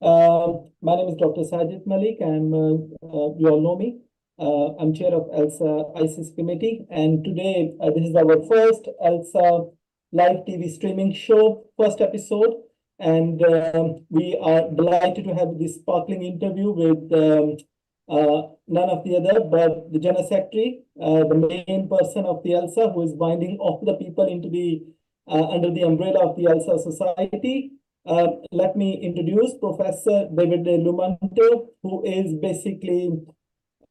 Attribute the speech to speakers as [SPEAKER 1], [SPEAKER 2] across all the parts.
[SPEAKER 1] My name is Dr. Sajid Malik. You all know me. I'm chair of ELSA ISIS committee, and today this is our first ELSA live TV streaming show, first episode, and we are delighted to have this sparkling interview with none of the other but the General Secretary, the main person of the ELSA, who is binding all the people into the under the umbrella of the ELSA Society. Let me introduce Professor David Lumanto, who is basically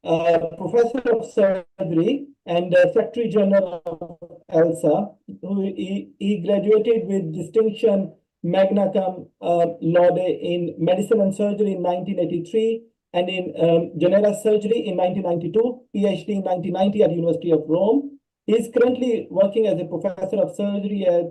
[SPEAKER 1] Professor of Surgery and Secretary General of ELSA. He graduated with distinction magna cum laude in Medicine and Surgery in 1983 and in General Surgery in 1992, PhD in 1990 at University of Rome. He is currently working as a Professor of Surgery at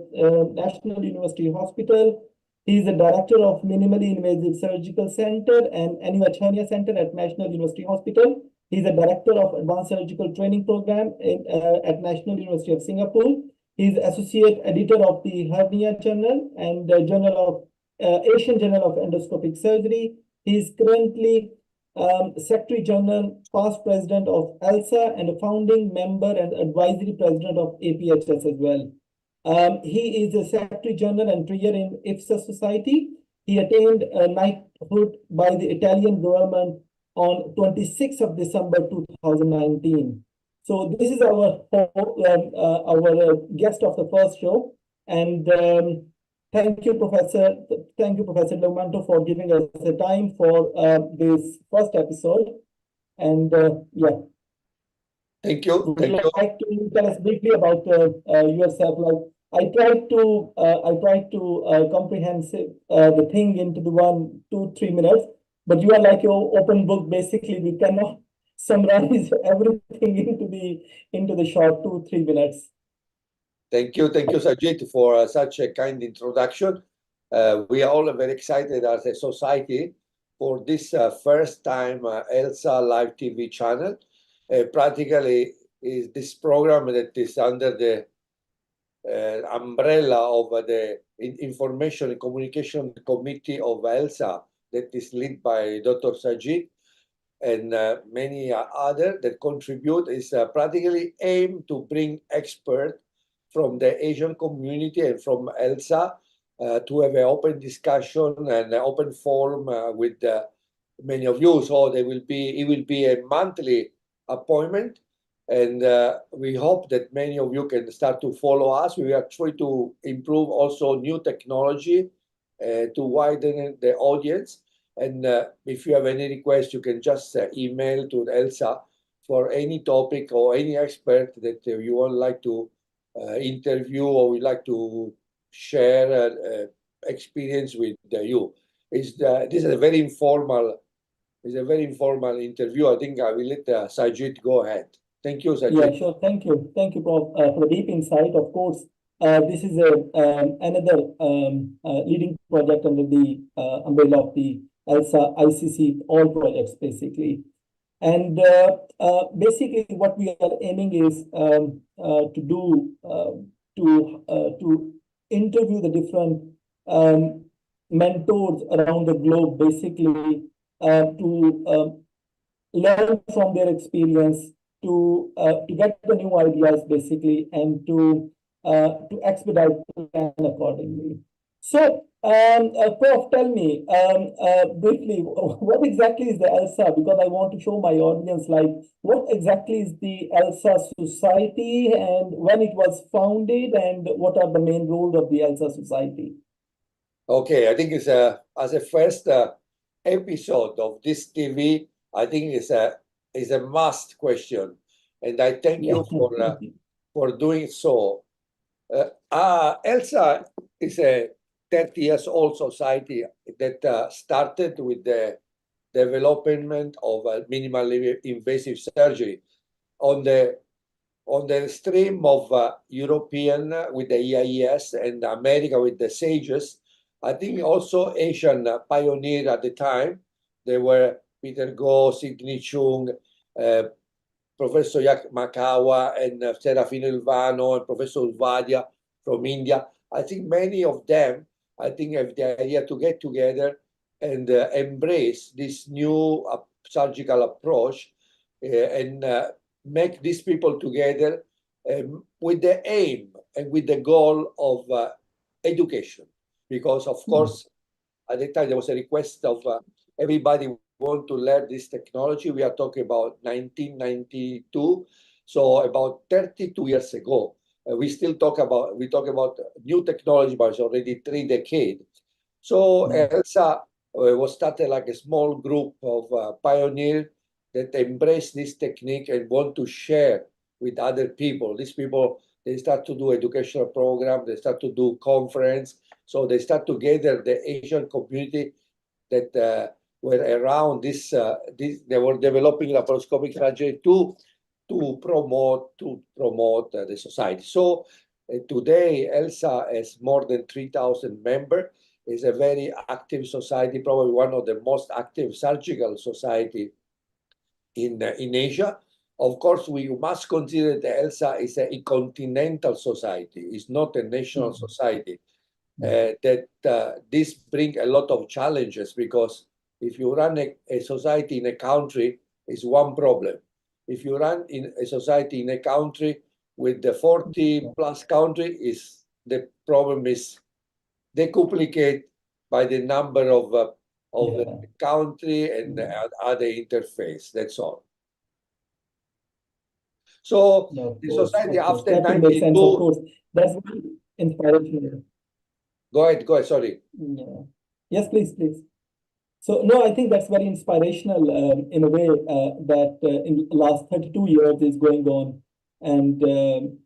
[SPEAKER 1] National University Hospital. He is the director of Minimally Invasive Surgical Center and Aneurysm Hernia Center at National University Hospital. He is the director of Advanced Surgical Training Program at National University of Singapore. He is associate editor of the Hernia Journal and the Journal of Asian Journal of Endoscopic Surgery. He is currently Secretary General, past president of ELSA, and a founding member and advisory president of APHS as well. He is a Secretary General and Trier in ELSA Society. He attained knighthood by the Italian government on 26th of December 2019. So this is our guest of the first show, and thank you, Professor. Thank you, Professor Lumanto, for giving us the time for this first episode. And yeah.
[SPEAKER 2] Thank you.
[SPEAKER 1] Would you like to tell us briefly about yourself? Like I tried to comprehensive the thing into the 1, 2, 3 minutes, but you are like your open book. Basically, we cannot summarize everything into the short 2, 3 minutes.
[SPEAKER 2] Thank you, Sajid, for such a kind introduction. We are all very excited as a society for this first time ELSA live TV channel. Practically is this program that is under the umbrella of the Information and Communication Committee of ELSA that is led by Dr. Sajid and many other that contribute, is practically aimed to bring experts from the Asian community and from ELSA to have an open discussion and an open forum with many of you. So it will be a monthly appointment, and we hope that many of you can start to follow us. We are trying to improve also new technology to widen the audience. And if you have any request, you can just email to ELSA for any topic or any expert that you would like to interview or would like to share experience with you. This is a very informal. It's a very informal interview. I think I will let Sajid go ahead. Thank you, Sajid.
[SPEAKER 1] Yeah, sure. Thank you, Prof, for the deep insight. Of course, this is another leading project under the umbrella of the ELSA ICC, all projects basically. And basically, what we are aiming is to interview the different mentors around the globe, basically. To learn from their experience, to get the new ideas basically, and to expedite the plan accordingly. So, Prof, tell me briefly, what exactly is the ELSA? Because I want to show my audience, like, what exactly is the ELSA Society and when it was founded, and what are the main roles of the ELSA Society?
[SPEAKER 2] Okay, I think it's as a first episode of this TV, I think is a must question, and I thank you for doing so. ELSA is a 30 years old society that started with the development of minimally invasive surgery on the stream of European with the EIS and America with the SAGES. I think also Asian pioneer at the time. There were Peter Go, Sidney Chung, Professor Yak Makawa, and Serafino Ilvano, and Professor Ulvadia from India. I think many of them, I think, have the idea to get together and embrace this new surgical approach and make these people together with the aim and with the goal of education. Because, of course, at the time there was a request of everybody want to learn this technology. We are talking about 1992, so about 32 years ago. We talk about new technology, but it's already 3 decades. So ELSA was started like a small group of pioneers that embrace this technique and want to share with other people. These people, they start to do educational program, they start to do conference. So they start to gather the Asian community that were around this. They were developing laparoscopic surgery to promote the society. So today, ELSA has more than 3,000 members. It's a very active society, probably one of the most active surgical society in Asia. Of course, we must consider that ELSA is a continental society. It's not a national society. This brings a lot of challenges, because if you run a society in a country, it's one problem. If you run in a society in a country with the 40 plus country, the problem is decuplicate by the number of the country and the other interface. That's all. So the society after
[SPEAKER 1] that will make sense, of
[SPEAKER 2] 92.
[SPEAKER 1] course. That's very inspirational.
[SPEAKER 2] Go ahead, sorry.
[SPEAKER 1] Yeah. Yes, please. So no, I think that's very inspirational in a way that in the last 32 years is going on. And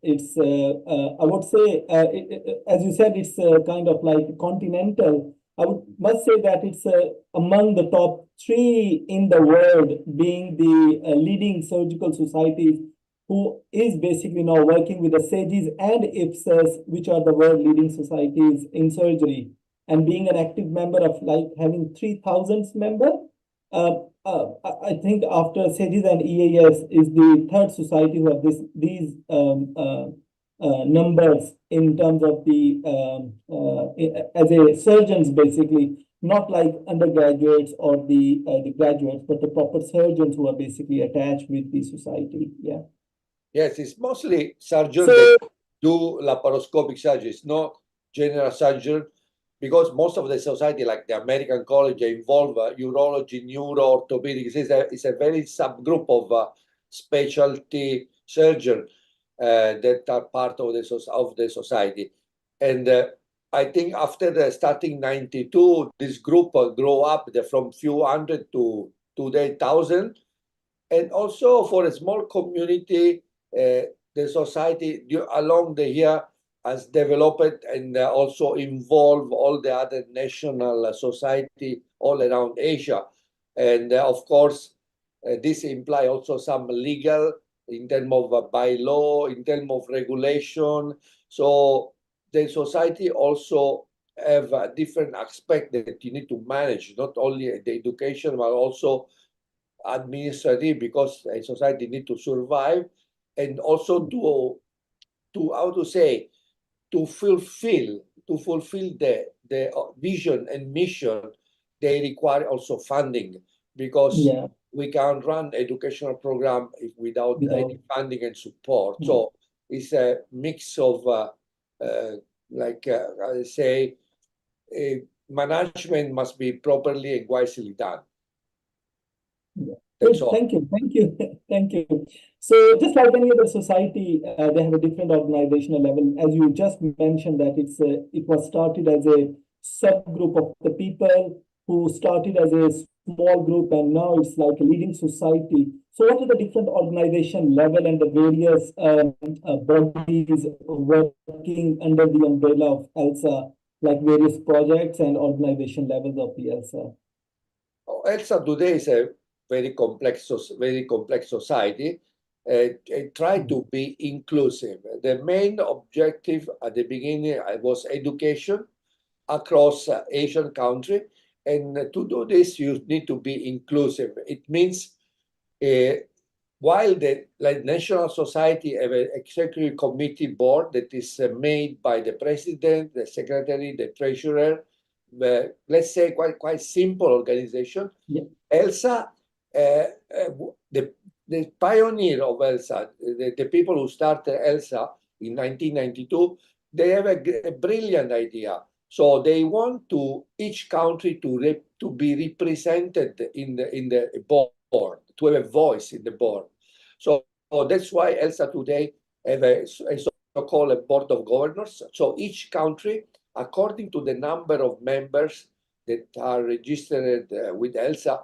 [SPEAKER 1] it's, I would say, as you said, it's kind of like continental. Must say that it's among the top 3 in the world, being the leading surgical societies, who is basically now working with the SAGES and IPSAS, which are the world leading societies in surgery. And being an active member of like having 3,000 member, I think after SAGES and EAS is the third society who have these numbers in terms of the as a surgeons, basically not like undergraduates or the graduates, but the proper surgeons who are basically attached with the society. Yeah.
[SPEAKER 2] Yes, it's mostly surgeons that do laparoscopic surgery. It's not general surgeon, because most of the society, like the American College, involve urology, neuro, orthopedics. It's a very subgroup of specialty surgeon that are part of the society. And I think after starting 92, this group grow up from few hundred to today 1,000. And also for a small community, the society along the year has developed and also involved all the other national society all around Asia. And of course, this imply also some legal in terms of by law, in terms of regulation. So the society also have a different aspect that you need to manage, not only the education, but also administrative, because a society need to survive, and also to how to say, to fulfill the vision and mission. They require also funding, because we can't run educational program without any funding and support. So it's a mix of I say, management must be properly and wisely done.
[SPEAKER 1] Good. Thank you. So just like any other society, they have a different organizational level. As you just mentioned, that it was started as a subgroup of the people who started as a small group, and now it's like a leading society. So what are the different organization level and the various bodies working under the umbrella of ELSA, like various projects and organization levels of the ELSA?
[SPEAKER 2] ELSA today is a very complex society. Try to be inclusive. The main objective at the beginning was education across Asian country, and to do this you need to be inclusive. It means while the national society have an executive committee board that is made by the president, the secretary, the treasurer, let's say, quite simple organization.
[SPEAKER 1] Yeah.
[SPEAKER 2] ELSA, the pioneer of ELSA, the people who started ELSA in 1992, they have a brilliant idea. So they want each country to be represented in the board, to have a voice in the board. So that's why ELSA today have a so-called a board of governors. So each country, according to the number of members that are registered with ELSA,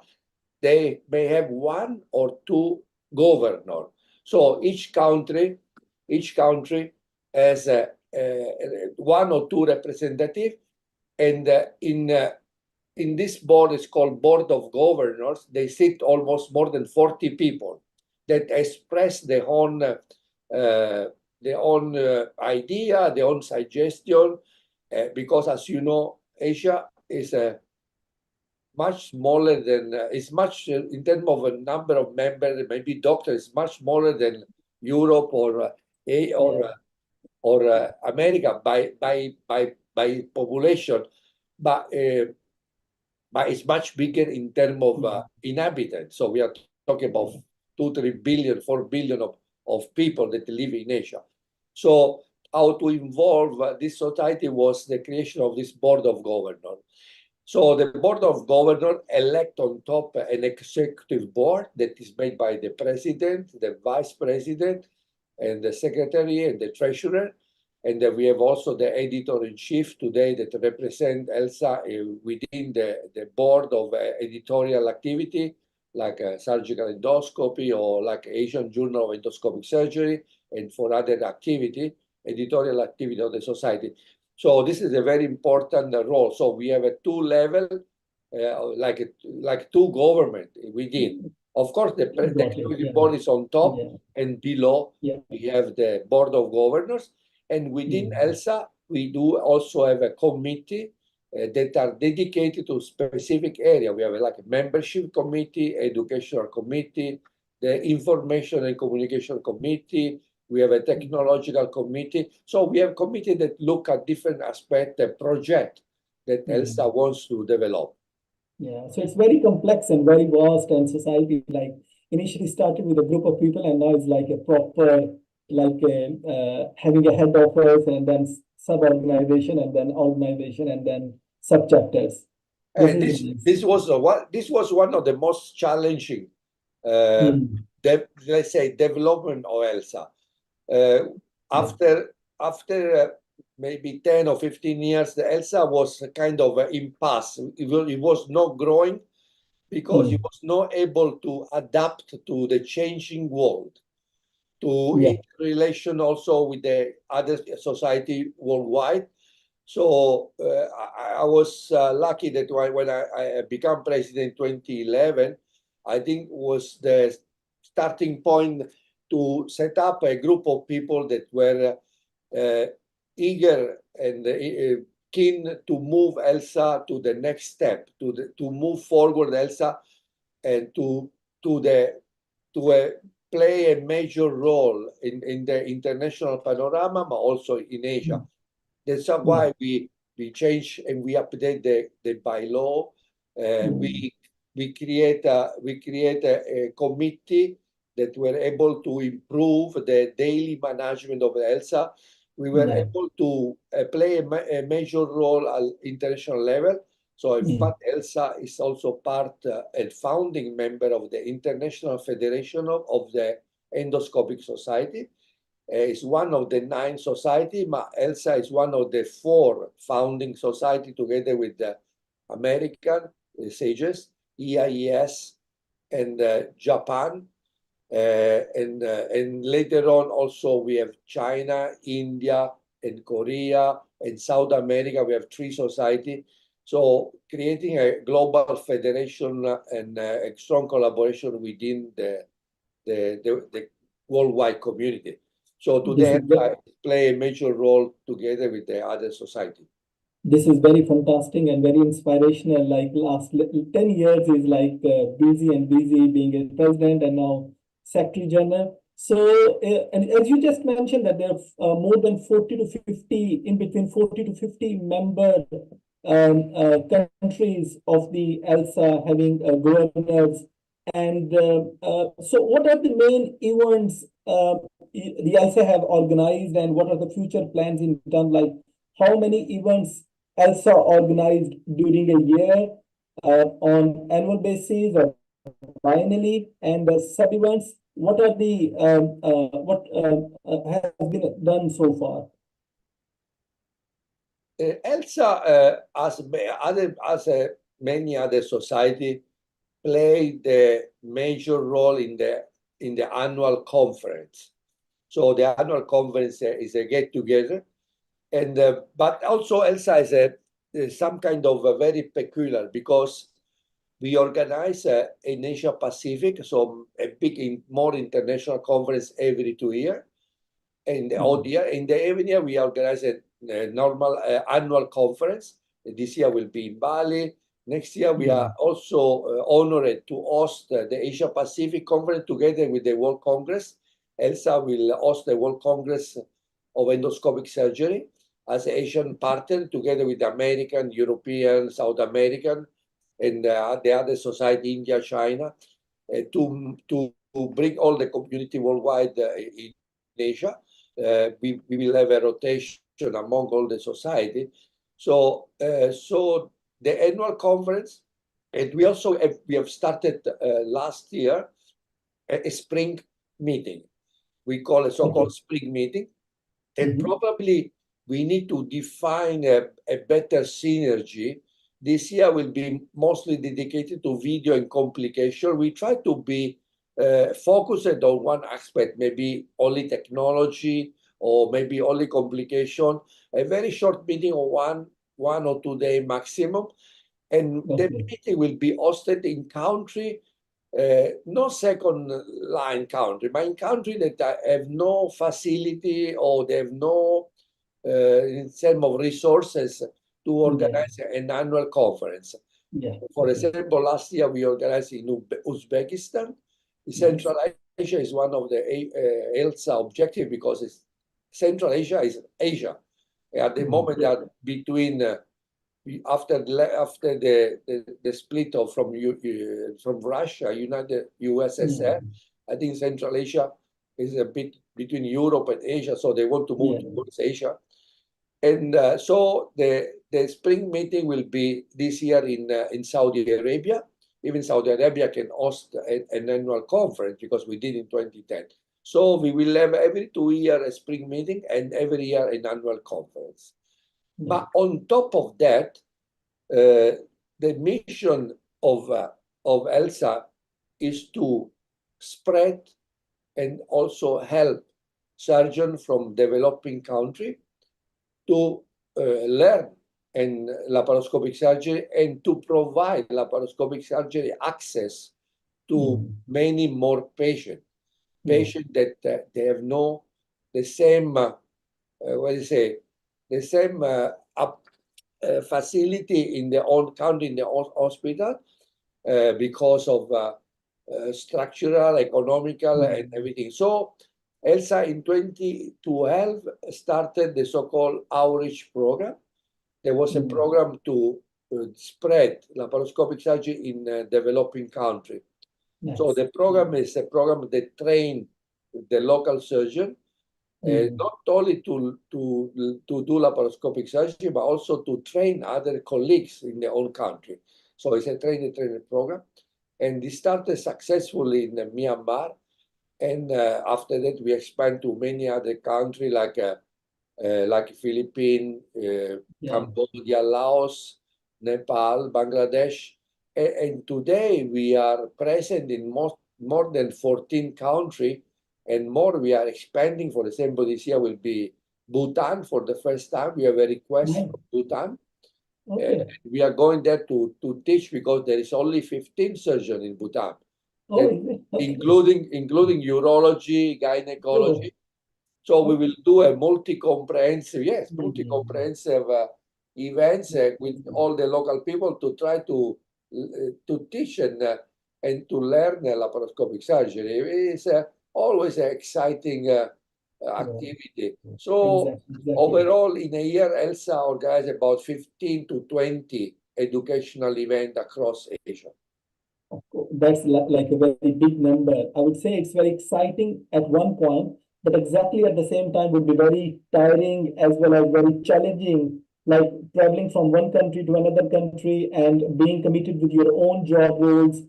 [SPEAKER 2] they may have one or two governor. So each country has one or two representative, and in this board, it's called Board of Governors. They sit almost more than 40 people that express their own idea, their own suggestion, because as you know, Asia is much smaller than it's much in terms of a number of members, maybe doctors, much smaller than Europe or America by population, but it's much bigger in terms of inhabitants. So we are talking about 2, 3 billion, 4 billion of people that live in Asia. So how to involve this society was the creation of this board of governors. So the board of governors elect on top an executive board that is made by the president, the vice president, and the secretary and the treasurer. And then we have also the editor-in-chief today that represent ELSA within the board of editorial activity, like surgical endoscopy or like Asian Journal of Endoscopic Surgery, and for other activity, editorial activity of the society. So this is a very important role. So we have a two-level, like two government within. Of course, the executive board is on top, and below we have the board of governors. And within ELSA, we do also have a committee that are dedicated to specific area. We have like a membership committee, educational committee, the information and communication committee. We have a technological committee. So we have committee that look at different aspects, the project that ELSA wants to develop.
[SPEAKER 1] Yeah, so it's very complex and very vast, and society like initially started with a group of people, and now it's like a proper, like having a head office and then sub-organization and then organization and then sub-chapters.
[SPEAKER 2] And this was one of the most challenging, let's say, development of ELSA. After maybe 10 or 15 years, the ELSA was a kind of an impasse. It was not growing because it was not able to adapt to the changing world, to interrelation also with the other society worldwide. So I was lucky that when I became president in 2011, I think was the starting point to set up a group of people that were eager and keen to move ELSA to the next step, to move forward ELSA and to play a major role in the international panorama, but also in Asia. That's why we change and we update the bylaw. We create a committee that were able to improve the daily management of ELSA. We were able to play a major role at international level. So in fact, ELSA is also part and founding member of the International Federation of the Endoscopic Society. It's one of the 9 societies, but ELSA is one of the 4 founding society together with the American SAGES, EIES, and Japan. And later on also we have China, India, and Korea, and South America. We have 3 societies. So creating a global federation and a strong collaboration within the worldwide community. So today I play a major role together with the other society.
[SPEAKER 1] This is very fantastic and very inspirational. Like last 10 years is like busy and busy being a president and now Secretary General. So, and as you just mentioned that there are more than 40 to 50, in between 40 to 50 member countries of the ELSA having governors. And so, what are the main events the ELSA have organized, and what are the future plans in terms like how many events ELSA organized during a year on annual basis or biennially, and the sub events? What are the what has been done so far?
[SPEAKER 2] ELSA, as many other society, played a major role in the annual conference. So the annual conference is a get together, and but also ELSA is some kind of a very peculiar because we organize in Asia Pacific, so a big, more international conference every 2 years. And all year, in the area, we organize a normal annual conference. This year will be in Bali. Next year, we are also honored to host the Asia Pacific Conference together with the World Congress. ELSA will host the World Congress of Endoscopic Surgery as an Asian partner together with American, European, South American, and the other society, India, China, to bring all the community worldwide in Asia. We will have a rotation among all the society. So the annual conference, and we also have started last year a spring meeting. We call a so-called spring meeting, and probably we need to define a better synergy. This year will be mostly dedicated to video and complication. We try to be focused on one aspect, maybe only technology or maybe only complication. A very short meeting of one or 2 day maximum, and the meeting will be hosted in country, no second line country, but in country that have no facility or they have no in terms of resources to organize an annual conference. For example, last year we organized in Uzbekistan. Central Asia is one of the ELSA objectives because Central Asia is Asia. At the moment, that between after the split from Russia, United USSR, I think Central Asia is a bit between Europe and Asia, so they want to move towards Asia. And so the spring meeting will be this year in Saudi Arabia. Even Saudi Arabia can host an annual conference because we did in 2010. So we will have every 2 years a spring meeting and every year an annual conference. But on top of that, the mission of ELSA is to spread and also help surgeons from developing countries to learn in laparoscopic surgery and to provide laparoscopic surgery access to many more patients that they have no the same the same facility in their own country, in their own hospital, because of structural, economical, and everything. So ELSA in 2012 started the so-called outreach program. There was a program to spread laparoscopic surgery in developing countries. So the program is a program that trains the local surgeon not only to do laparoscopic surgery, but also to train other colleagues in their own country. So it's a training program. And it started successfully in Myanmar. And after that, we expand to many other countries like Philippines, Cambodia, Laos, Nepal, Bangladesh. And today we are present in more than 14 countries, and more we are expanding. For example, this year will be Bhutan for the first time. We have a request from Bhutan. We are going there to teach because there is only 15 surgeons in Bhutan, including urology, gynecology. So we will do a multi-comprehensive events with all the local people to try to teach and to learn laparoscopic surgery. It's always an exciting activity. So
[SPEAKER 1] Exactly.
[SPEAKER 2] overall, in a year, ELSA organized about 15 to 20 educational events across Asia.
[SPEAKER 1] Of course, that's like a very big number. I would say it's very exciting at one point, but exactly at the same time would be very tiring as well as very challenging, like traveling from one country to another country and being committed with your own job roles,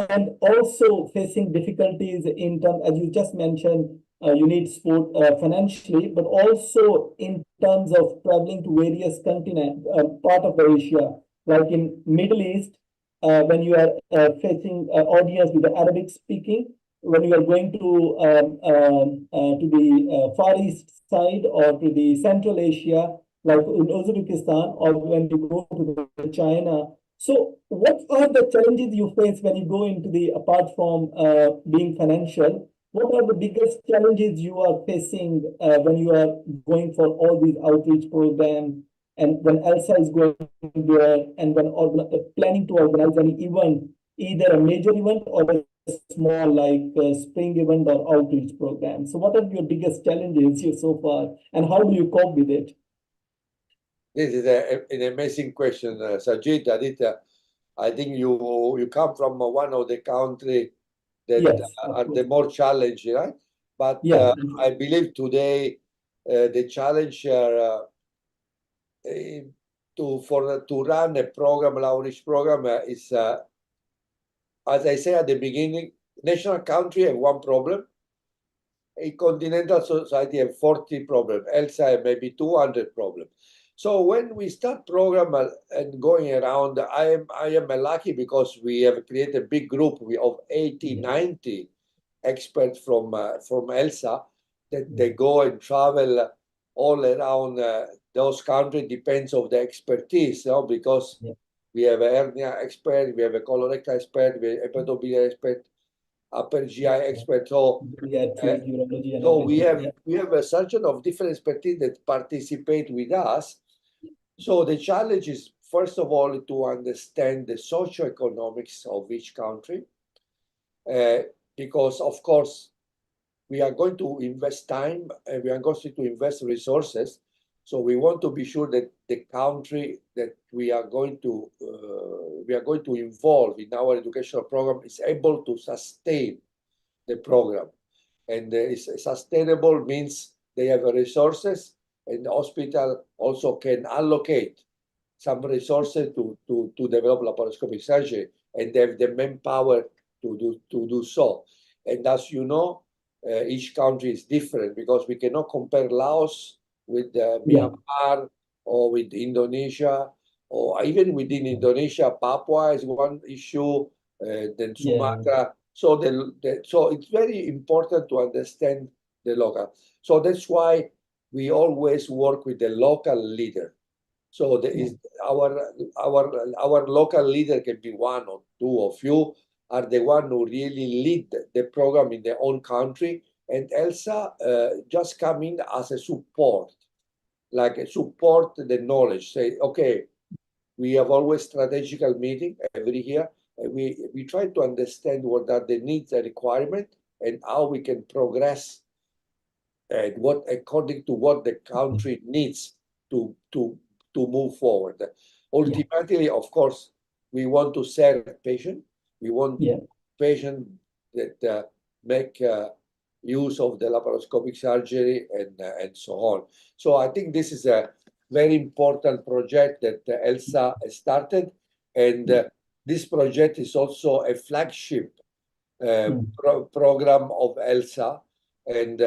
[SPEAKER 1] and also facing difficulties in terms, as you just mentioned, you need support financially, but also in terms of traveling to various continents, part of the Asia, like in Middle East when you are facing audience with the Arabic speaking, when you are going to the Far East side or to the Central Asia, like in Uzbekistan, or when you go to the China. So, what are the challenges you face when you go into the, apart from being financial? What are the biggest challenges you are facing when you are going for all these outreach programs and when ELSA is going there and when planning to organize any event, either a major event or a small like spring event or outreach program. So what are your biggest challenges here so far and how do you cope with it?
[SPEAKER 2] This is an amazing question, Sajid. Aditya. I think you come from one of the country that
[SPEAKER 1] Yes, of
[SPEAKER 2] are the
[SPEAKER 1] course.
[SPEAKER 2] more challenging, right? But
[SPEAKER 1] Yeah,
[SPEAKER 2] I believe today the challenge eh, to run a program, an outreach program, is as I say at the beginning, national country have one problem, a continental society have 40 problems, ELSA have maybe 200 problems. So when we start program and going around, I am lucky because we have created a big group of 80, 90 experts from ELSA that they go and travel all around those countries. Depends of the expertise, you know, because we have a hernia expert, we have a colorectal expert, we have a hepatobiliary expert, upper GI expert. So
[SPEAKER 1] urology and
[SPEAKER 2] so
[SPEAKER 1] everything.
[SPEAKER 2] we have a surgeon of different expertise that participate with us. So the challenge is first of all to understand the socioeconomics of each country, because of course we are going to invest time and we are going to invest resources. So we want to be sure that the country that we are going to involve in our educational program is able to sustain the program. And sustainable means they have resources, and the hospital also can allocate some resources to develop laparoscopic surgery, and they have the manpower to do so. And as you know, each country is different because we cannot compare Laos with Myanmar or with Indonesia, or even within Indonesia, Papua is one issue, then Sumatra. So so it's very important to understand the local. So that's why we always work with the local leader. So there is our local leader can be one or two or few are the one who really lead the program in their own country, and ELSA just come in as a support, like support the knowledge. Say, okay, we have always strategical meeting every year. And we try to understand what are the needs and requirement and how we can progress and what according to what the country needs to move forward. Ultimately, of course, we want to serve patient. We want patient that make use of the laparoscopic surgery and so on. So I think this is a very important project that ELSA started, and this project is also a flagship program of ELSA, and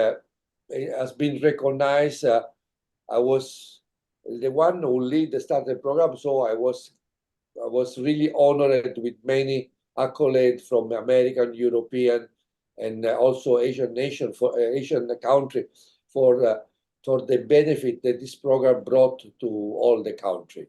[SPEAKER 2] it has been recognized. I was the one who lead the started program, so I was really honored with many accolades from American, European, and also Asian nation for Asian country for the benefit that this program brought to all the country.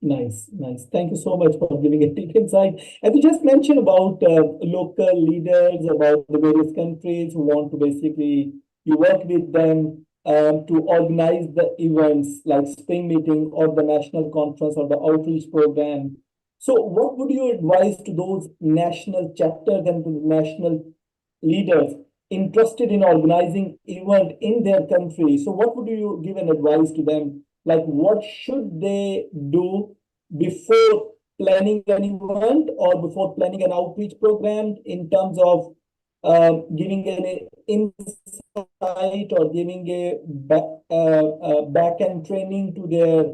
[SPEAKER 1] Nice. Thank you so much for giving a deep insight. And you just mentioned about local leaders, about the various countries who want to basically, you work with them to organize the events like spring meeting or the national conference or the outreach program. So what would you advise to those national chapters and to the national leaders interested in organizing event in their country. So what would you give an advice to them? Like what should they do before planning an event or before planning an outreach program in terms of giving an insight or giving a back end training to their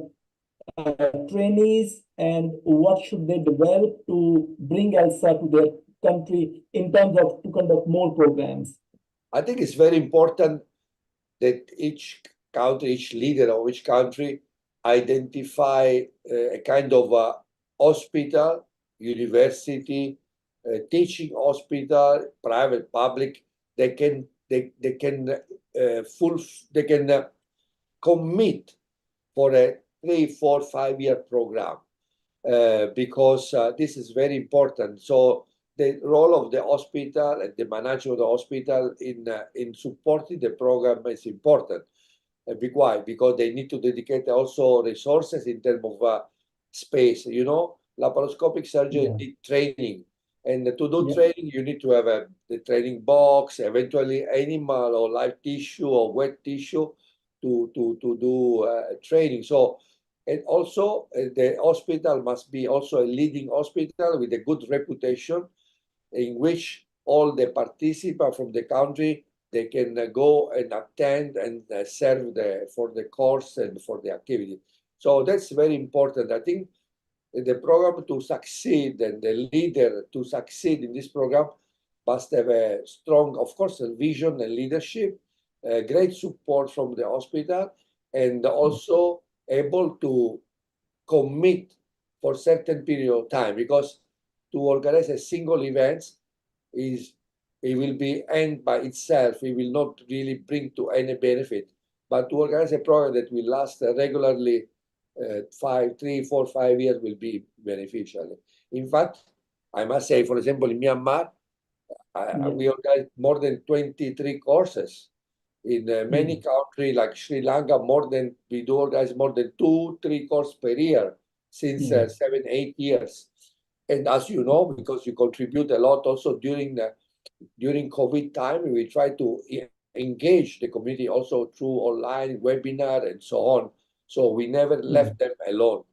[SPEAKER 1] trainees, and what should they develop to bring ELSA to their country in terms of to conduct more programs?
[SPEAKER 2] I think it's very important that each country, each leader of each country identify a kind of a hospital, university, teaching hospital, private, public. They can commit for a 3, 4, 5 year program because this is very important. So the role of the hospital and the management of the hospital in supporting the program is important. Why? Because they need to dedicate also resources in terms of space. You know, laparoscopic surgery need training, and to do training, you need to have the training box, eventually animal or live tissue or wet tissue to do training. So, and also the hospital must be also a leading hospital with a good reputation, in which all the participants from the country they can go and attend and serve for the course and for the activity. So that's very important. I think the program to succeed and the leader to succeed in this program must have a strong, of course, a vision and leadership, great support from the hospital, and also able to commit for certain period of time, because to organize a single event is it will be end by itself. It will not really bring to any benefit. But to organize a program that will last regularly 3, 4, 5 years will be beneficial. In fact, I must say, for example, in Myanmar, we organized more than 23 courses. In many countries like Sri Lanka, we do organize more than 2, 3 courses per year since 7, 8 years. And as you know, because you contribute a lot also during COVID time, we try to engage the community also through online webinar and so on. So we never left them alone.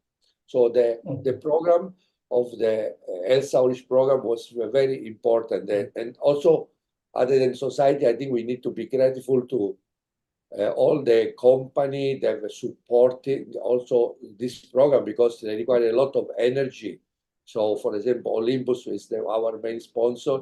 [SPEAKER 2] So the program of the ELSA Outreach program was very important. And also, other than society, I think we need to be grateful to all the company that have supported also this program, because they require a lot of energy. So, for example, Olympus is our main sponsor,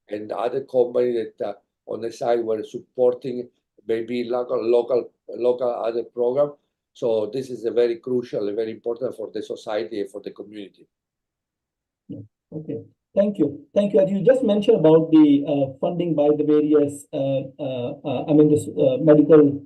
[SPEAKER 2] and other company that on the side were supporting maybe local other program. So this is a very crucial and very important for the society and for the community.
[SPEAKER 1] Okay, thank you. Thank you. As you just mentioned about the funding by the various, medical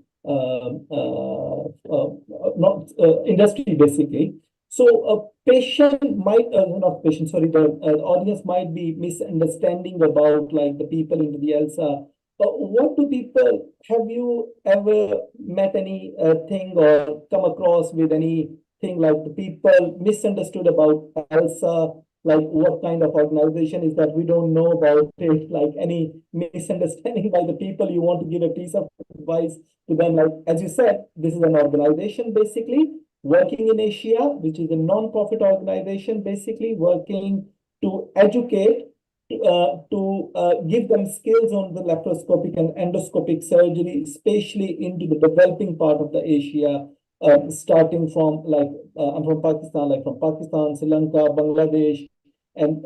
[SPEAKER 1] not industry basically. So a patient might, not patient, sorry, the audience might be misunderstanding about like the people into the ELSA. What do people, have you ever met any thing or come across with anything like the people misunderstood about ELSA? Like what kind of organization is that? We don't know about it, like any misunderstanding by the people. You want to give a piece of advice to them, like as you said, this is an organization basically working in Asia, which is a non-profit organization, basically working to educate, to give them skills on the laparoscopic and endoscopic surgery, especially into the developing part of the Asia, starting from like I'm from Pakistan, like from Pakistan, Sri Lanka, Bangladesh, and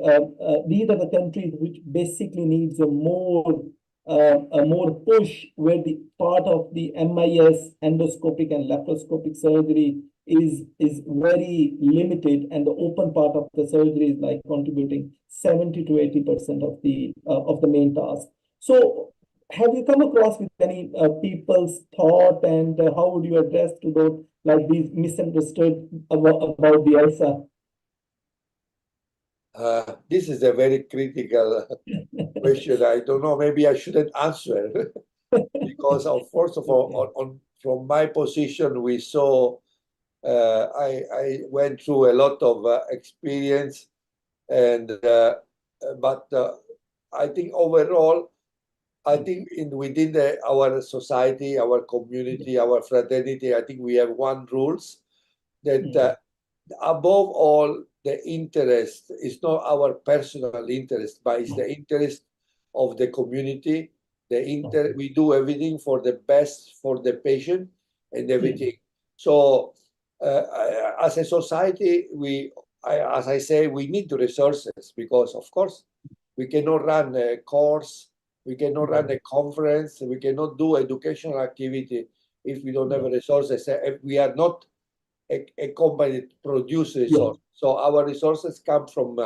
[SPEAKER 1] these are the countries which basically needs a more push, where the part of the MIS endoscopic and laparoscopic surgery is very limited, and the open part of the surgery is like contributing 70 to 80% of the main task. So have you come across with any people's thought, and how would you address to those like these misunderstood about the ELSA?
[SPEAKER 2] This is a very critical question. I don't know, maybe I shouldn't answer because of first of all, from my position, we saw I went through a lot of experience, and but I think overall, I think within our society, our community, our fraternity, I think we have one rules that above all, the interest is not our personal interest, but it's the interest of the community. We do everything for the best for the patient and everything. So, as a society, as I say, we need the resources because, of course, we cannot run a course, we cannot run a conference, we cannot do educational activity if we don't have resources. If we are not a company that produces resources. So our resources come from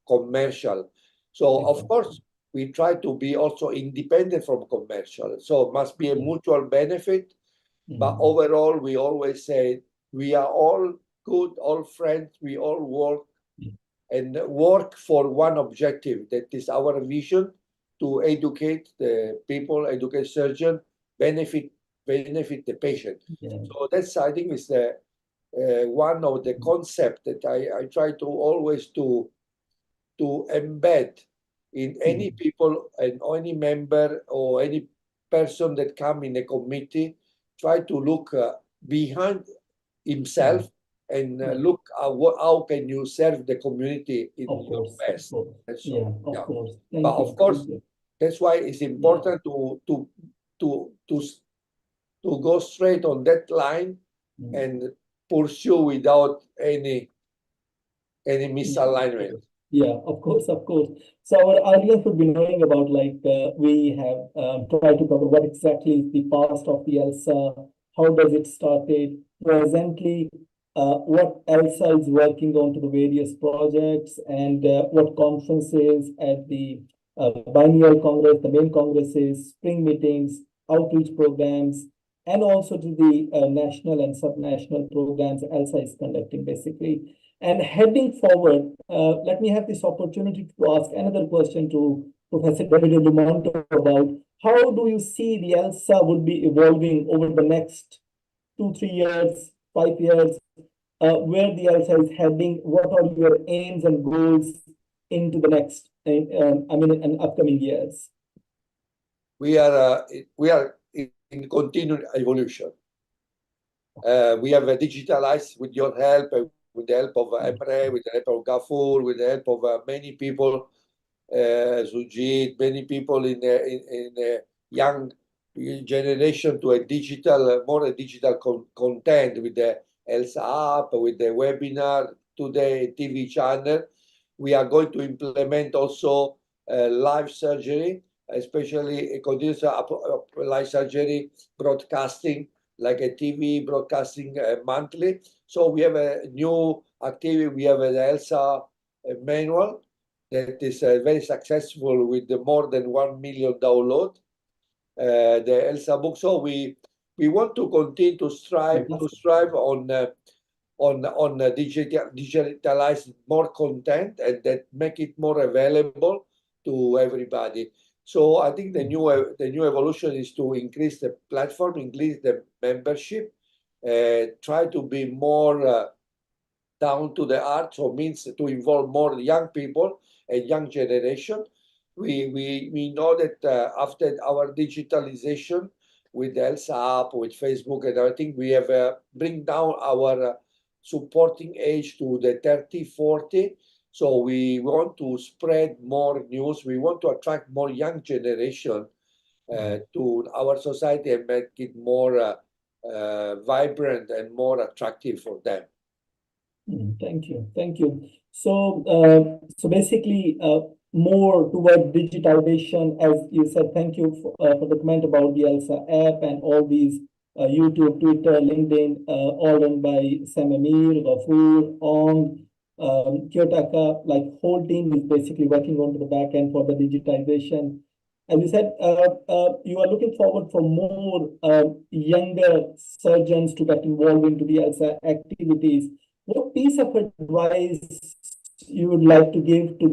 [SPEAKER 2] commercial. So of course, we try to be also independent from commercial. So it must be a mutual benefit. But overall, we always say we are all good, all friends, we all work for one objective. That is our vision to educate the people, educate surgeon, benefit the patient. So that's, I think, is the one of the concept that I try to always to embed in any people and any member or any person that come in a committee, try to look behind himself and look at how can you serve the community in your best. And so,
[SPEAKER 1] of course.
[SPEAKER 2] But of course, that's why it's important to go straight on that line and pursue without any misalignment.
[SPEAKER 1] Yeah, of course, of course. So our audience would be knowing about we have tried to cover what exactly is the past of the ELSA, how does it started, presently, what ELSA is working on to the various projects, and what conferences at the biennial congress, the main congresses, spring meetings, outreach programs, and also to the national and subnational programs ELSA is conducting basically. And heading forward, let me have this opportunity to ask another question to Professor David Limonto about how do you see the ELSA would be evolving over the next 2-3 years, 5 years, where the ELSA is heading? What are your aims and goals into the next, in upcoming years?
[SPEAKER 2] We are in continued evolution. We have digitalized with your help, with the help of Emre, with the help of Gafur, with the help of many people, Sujit, many people in a young generation to a digital content with the ELSA app, with the webinar, today TV channel. We are going to implement also live surgery, especially a continuous live surgery broadcasting, like a TV broadcasting monthly. So we have a new activity. We have an ELSA manual that is very successful with more than 1 million download. The ELSA book. So we want to continue to strive on digitalize more content and that make it more available to everybody. So I think the new evolution is to increase the platform, increase the membership, try to be more down to the earth, so means to involve more young people and young generation. We know that after our digitalization with the ELSA app, with Facebook and everything, we have bring down our supporting age to the 30, 40. So we want to spread more news. We want to attract more young generation to our society and make it more vibrant and more attractive for them.
[SPEAKER 1] Thank you. Thank you. So, so basically, more toward digitalization, as you said. Thank you for the comment about the ELSA app and all these YouTube, Twitter, LinkedIn, all run by Sam Amir, Gafur, Ong, Kiyotaka. Like whole team is basically working on the back end for the digitization. As you said, you are looking forward for more younger surgeons to get involved into the ELSA activities. What piece of advice you would like to give to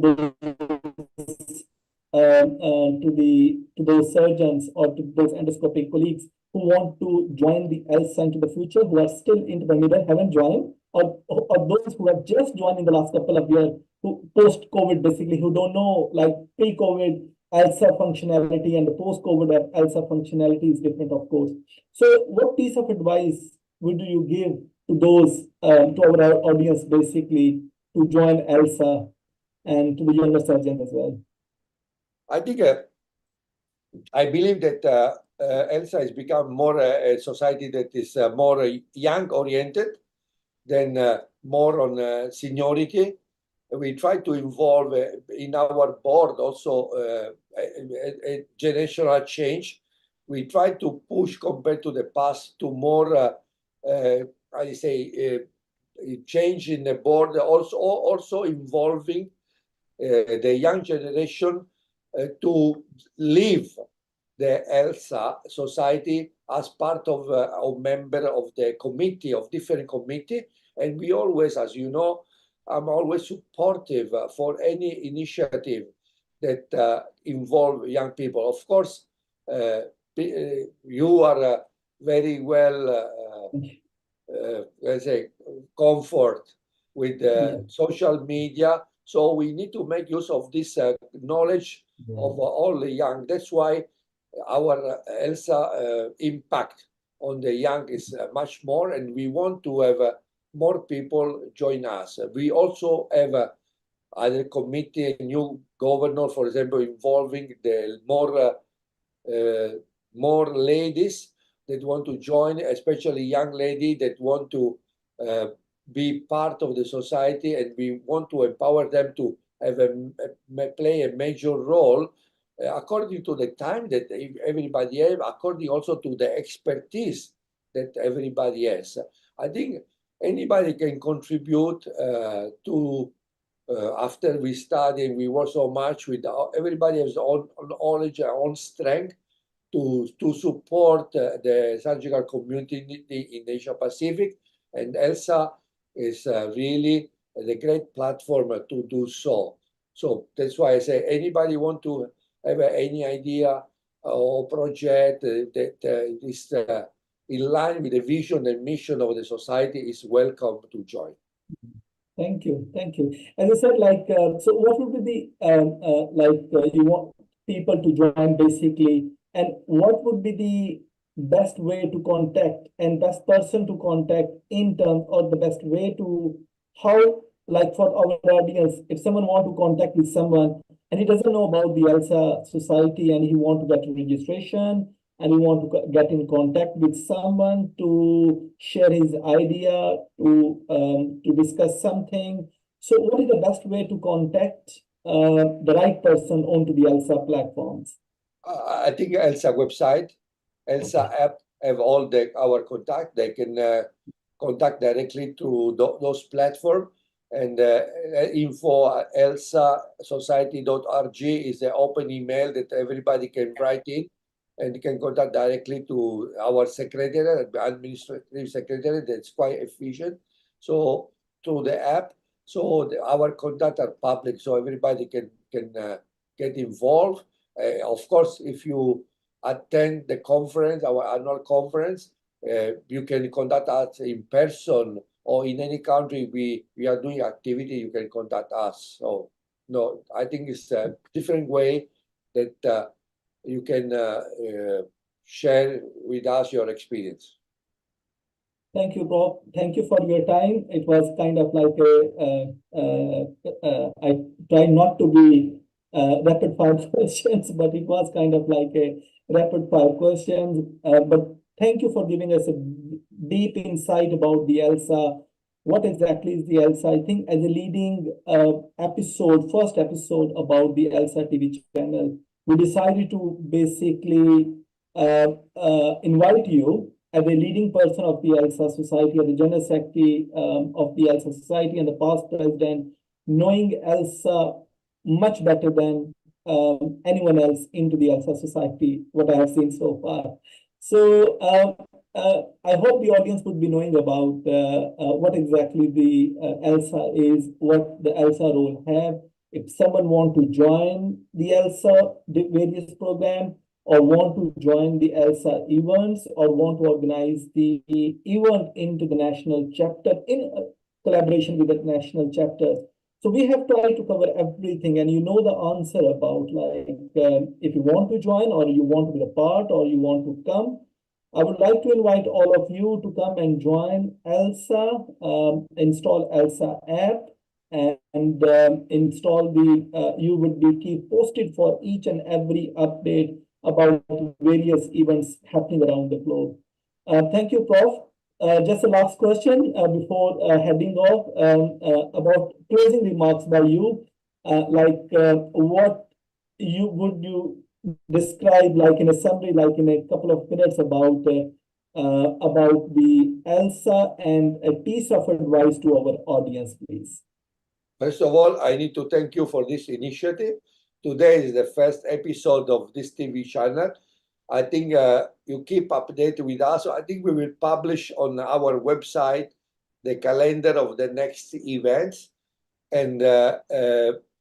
[SPEAKER 1] those surgeons or to those endoscopic colleagues who want to join the ELSA into the future, who are still into the middle, haven't joined, or those who have just joined in the last couple of years, who post-COVID basically, who don't know, like pre-COVID, ELSA functionality and the post-COVID ELSA functionality is different, of course. So what piece of advice would you give to those, to our audience, basically, to join ELSA and to the younger surgeons as well?
[SPEAKER 2] I think I believe that ELSA has become more a society that is more young oriented than more on seniority. We try to involve in our board also a generational change. We try to push compared to the past to more, I say, change in the board, also involving the young generation to live the ELSA society as part of a member of the committee, of different committee. And we always, as you know, I'm always supportive for any initiative that involve young people. Of course, you are very well, let's say, comfort with social media. So we need to make use of this knowledge of all the young. That's why our ELSA impact on the young is much more, and we want to have more people join us. We also have other committee, a new governor, for example, involving the more ladies that want to join, especially young lady that want to be part of the society, and we want to empower them to have play a major role according to the time that everybody has, according also to the expertise that everybody has. I think anybody can contribute to, after we study and we work so much with, everybody has own knowledge, own strength to support the surgical community in Asia Pacific, and ELSA is really the great platform to do so. So that's why I say anybody want to have any idea or project that is in line with the vision and mission of the society is welcome to join.
[SPEAKER 1] Thank you, thank you. As I said, like, so what would be the you want people to join basically, and what would be the best way to contact and best person to contact in terms, or the best way to how, like, for our audience, if someone want to contact with someone and he doesn't know about the ELSA society and he want to get a registration and he want to get in contact with someone to share his idea, to discuss something. So what is the best way to contact the right person onto the ELSA platforms?
[SPEAKER 2] I think ELSA website, ELSA app have all our contact. They can contact directly to those platforms. And info elsasociety.org is the open email that everybody can write in, and you can contact directly to our secretary, administrative secretary. That's quite efficient. So through the app, so our contact are public, so everybody can get involved. Of course, if you attend the conference, our annual conference, you can contact us in person, or in any country we are doing activity, you can contact us. So no, I think it's a different way that you can share with us your experience.
[SPEAKER 1] Thank you, Bob. Thank you for your time. It was kind of like I try not to be rapid fire questions, but it was kind of like a rapid fire questions. But thank you for giving us a deep insight about the ELSA. What exactly is the ELSA? I think as a leading first episode about the ELSA TV channel, we decided to basically invite you as a leading person of the ELSA Society, as the General Secretary of the ELSA Society and the past president, knowing ELSA much better than anyone else into the ELSA Society, what I have seen so far. So I hope the audience would be knowing about what exactly the ELSA is, what the ELSA role have. If someone want to join the ELSA, the various program, or want to join the ELSA events, or want to organize the event into the national chapter in collaboration with the national chapter. So we have tried to cover everything, and you know the answer about like if you want to join or you want to be a part or you want to come. I would like to invite all of you to come and join ELSA, install ELSA app, and install the. You would be keep posted for each and every update about various events happening around the globe. Thank you, Prof. Just a last question before heading off about closing remarks by you. What you describe, like in a summary, like in a couple of minutes, about the ELSA and a piece of advice to our audience, please.
[SPEAKER 2] First of all, I need to thank you for this initiative. Today is the first episode of this TV channel. I think you keep updated with us. So I think we will publish on our website the calendar of the next events. And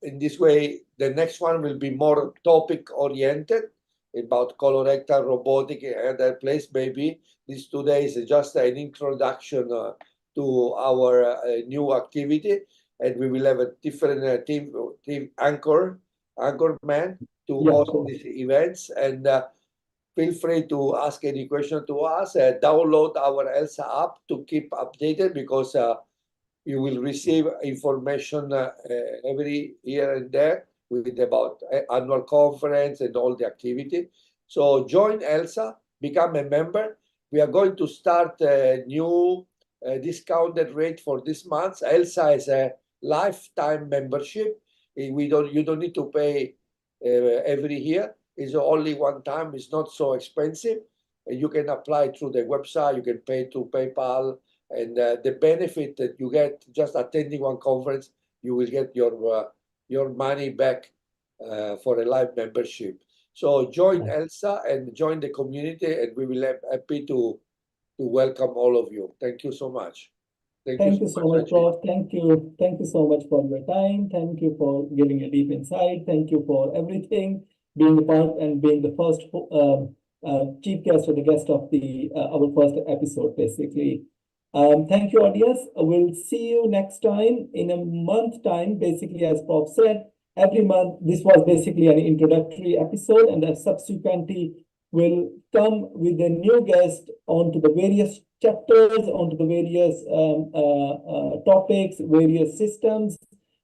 [SPEAKER 2] in this way, the next one will be more topic oriented about colorectal robotic and other place. Maybe this today is just an introduction to our new activity, and we will have a different team anchor man to host these events. And feel free to ask any question to us. Download our ELSA app to keep updated, because you will receive information every here and there with about annual conference and all the activity. So join ELSA, become a member. We are going to start a new discounted rate for this month. ELSA is a lifetime membership. You don't need to pay every year. It's only one time. It's not so expensive. You can apply through the website. You can pay through PayPal. And the benefit that you get just attending one conference, you will get your money back for a live membership. So join ELSA and join the community, and we will be happy to welcome all of you. Thank you so much.
[SPEAKER 1] Thank you so much, Prof. Thank you. Thank you so much for your time. Thank you for giving a deep insight. Thank you for everything, being a part and being the first chief guest or the guest of the our first episode, basically. Thank you, audience. We'll see you next time in a month time. Basically, as Prof said, every month, this was basically an introductory episode, and then subsequently will come with a new guest onto the various chapters, onto the various topics, various systems,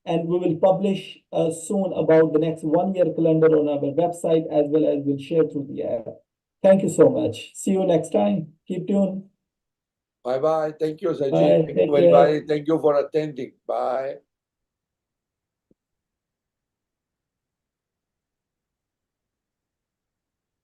[SPEAKER 1] and we will publish soon about the next 1 year calendar on our website, as well as we'll share through the app. Thank you so much. See you next time. Keep tuned.
[SPEAKER 2] Bye-bye. Thank you, Sajid.
[SPEAKER 1] Bye.
[SPEAKER 2] Thank you, everybody. Thank you for attending. Bye.